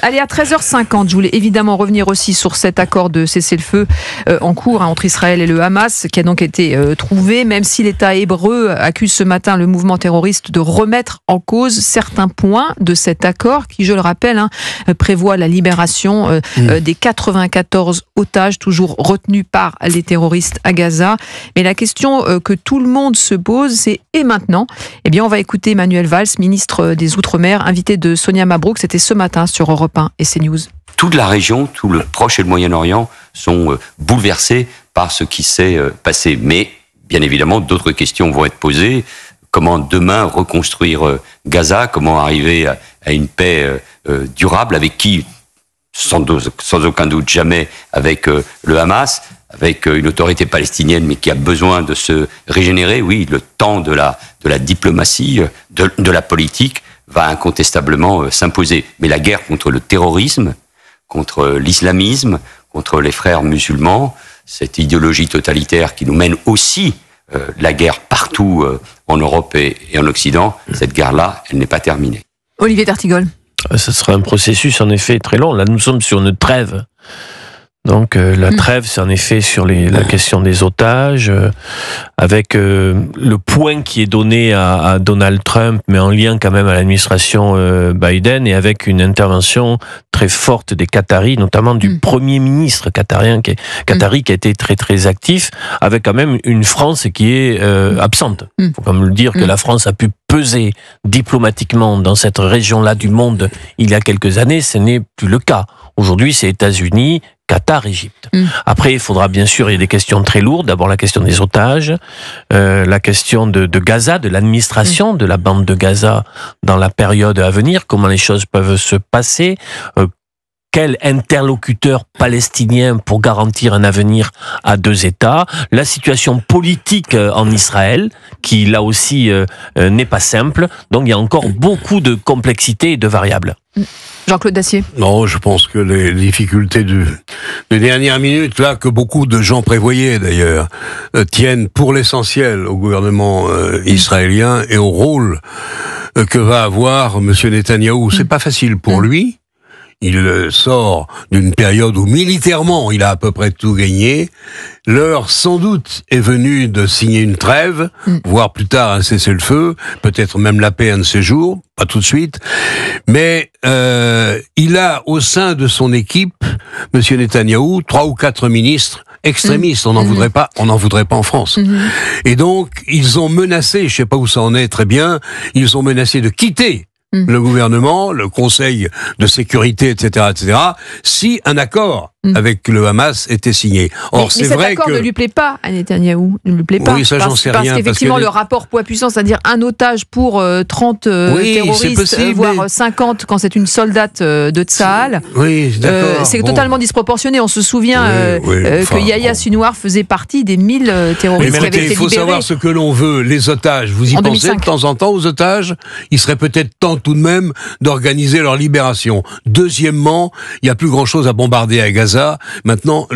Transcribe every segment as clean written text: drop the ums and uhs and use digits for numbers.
Allez, à 13h50, je voulais évidemment revenir aussi sur cet accord de cessez-le-feu en cours entre Israël et le Hamas, qui a donc été trouvé, même si l'État hébreu accuse ce matin le mouvement terroriste de remettre en cause certains points de cet accord, qui, je le rappelle, prévoit la libération des 94 otages toujours retenus par les terroristes à Gaza. Mais la question que tout le monde se pose, c'est et maintenant ? Eh bien, on va écouter Manuel Valls, ministre des Outre-mer, invité de Sonia Mabrouk. C'était ce matin sur Europe 1 et CNews. Toute la région, tout le Proche et le Moyen-Orient sont bouleversés par ce qui s'est passé. Mais, bien évidemment, d'autres questions vont être posées. Comment demain reconstruire Gaza ? Comment arriver à une paix durable ? Avec qui ? Sans aucun doute jamais avec le Hamas, avec une autorité palestinienne, mais qui a besoin de se régénérer. Oui, le temps de la diplomatie, de la politique, va incontestablement s'imposer. Mais la guerre contre le terrorisme, contre l'islamisme, contre les frères musulmans, cette idéologie totalitaire qui nous mène aussi la guerre partout en Europe et en Occident, cette guerre-là, elle n'est pas terminée. Olivier D'Artigol. Ce sera un processus en effet très long. Là, nous sommes sur une trêve. Donc la trêve, c'est en effet sur la question des otages, avec le point qui est donné à Donald Trump, mais en lien quand même à l'administration Biden, et avec une intervention très forte des Qataris, notamment du Premier ministre qatari qui a été très très actif, avec quand même une France qui est absente. Il faut quand même le dire que la France a pu peser diplomatiquement dans cette région-là du monde il y a quelques années, ce n'est plus le cas. Aujourd'hui, c'est États-Unis, Qatar, Égypte. Après, il faudra bien sûr, il y a des questions très lourdes. D'abord, la question des otages, la question de Gaza, de l'administration de la bande de Gaza dans la période à venir, comment les choses peuvent se passer, quel interlocuteur palestinien pour garantir un avenir à deux États, la situation politique en Israël, qui là aussi n'est pas simple. Donc il y a encore beaucoup de complexité et de variables. Jean-Claude Dacier. Non, je pense que les difficultés des dernières minutes, là, que beaucoup de gens prévoyaient d'ailleurs, tiennent pour l'essentiel au gouvernement israélien et au rôle que va avoir M. Netanyahou. C'est pas facile pour lui. Il sort d'une période où militairement il a à peu près tout gagné. L'heure sans doute est venue de signer une trêve, voire plus tard un cessez-le-feu, peut-être même la paix un de ces jours, pas tout de suite. Mais il a au sein de son équipe, M. Netanyahou, 3 ou 4 ministres extrémistes. On n'en voudrait pas en France. Et donc ils ont menacé, je sais pas où ça en est très bien, ils ont menacé de quitter le gouvernement, le Conseil de sécurité, etc., si un accord avec le Hamas était signé. Or, mais cet accord ne lui plaît pas à Netanyahou, ne lui plaît pas. Oui, ça, j'en sais rien. Parce qu'effectivement, le rapport poids-puissance, c'est-à-dire un otage pour 30 terroristes, possible, voire 50 quand c'est une soldate de Tsahal, c'est totalement disproportionné. On se souvient que Yahya Sinwar faisait partie des 1000 terroristes qui avaient été libérés. Il faut savoir ce que l'on veut, les otages. Vous y pensez de temps en temps aux otages ? Il serait peut-être temps tout de même d'organiser leur libération. Deuxièmement, il n'y a plus grand-chose à bombarder à Gaza. Maintenant,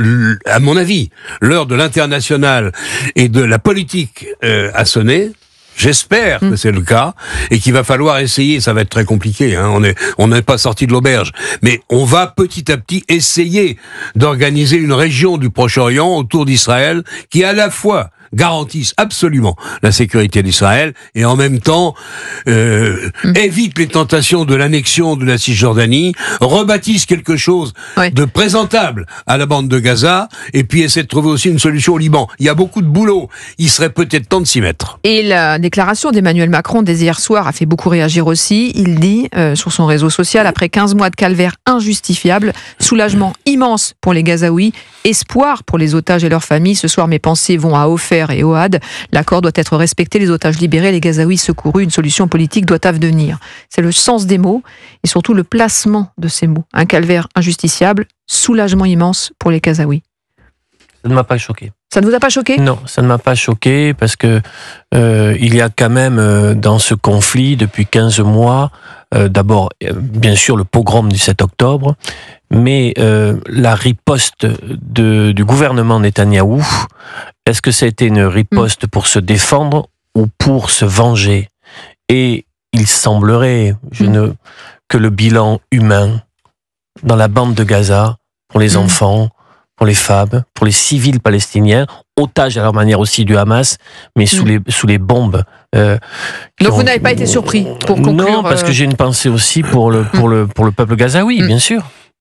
à mon avis, l'heure de l'international et de la politique a sonné. J'espère que c'est le cas et qu'il va falloir essayer. Ça va être très compliqué. On n'est pas sorti de l'auberge, mais on va petit à petit essayer d'organiser une région du Proche-Orient autour d'Israël qui à la fois garantissent absolument la sécurité d'Israël et en même temps évitent les tentations de l'annexion de la Cisjordanie, rebâtissent quelque chose de présentable à la bande de Gaza et puis essaient de trouver aussi une solution au Liban. Il y a beaucoup de boulot. Il serait peut-être temps de s'y mettre. Et la déclaration d'Emmanuel Macron dès hier soir a fait beaucoup réagir aussi. Il dit sur son réseau social, après 15 mois de calvaire injustifiable, soulagement immense pour les Gazaouis, espoir pour les otages et leurs familles. Ce soir, mes pensées vont à Ofer et Ohad. L'accord doit être respecté, les otages libérés, les Gazaouis secourus. Une solution politique doit advenir. C'est le sens des mots et surtout le placement de ces mots. Un calvaire injusticiable, soulagement immense pour les Gazaouis. Ça ne m'a pas choqué. Ça ne vous a pas choqué ? Non, ça ne m'a pas choqué parce que il y a quand même dans ce conflit depuis 15 mois, d'abord bien sûr le pogrom du 7 octobre, mais la riposte du gouvernement Netanyahou, est-ce que ça a été une riposte pour se défendre ou pour se venger ? Et il semblerait que le bilan humain dans la bande de Gaza, pour les enfants, pour les femmes, pour les civils palestiniens, otages à leur manière aussi du Hamas, mais sous les bombes. Donc vous n'avez pas été surpris pour conclure? Non, parce que j'ai une pensée aussi pour le peuple gazaoui, bien sûr.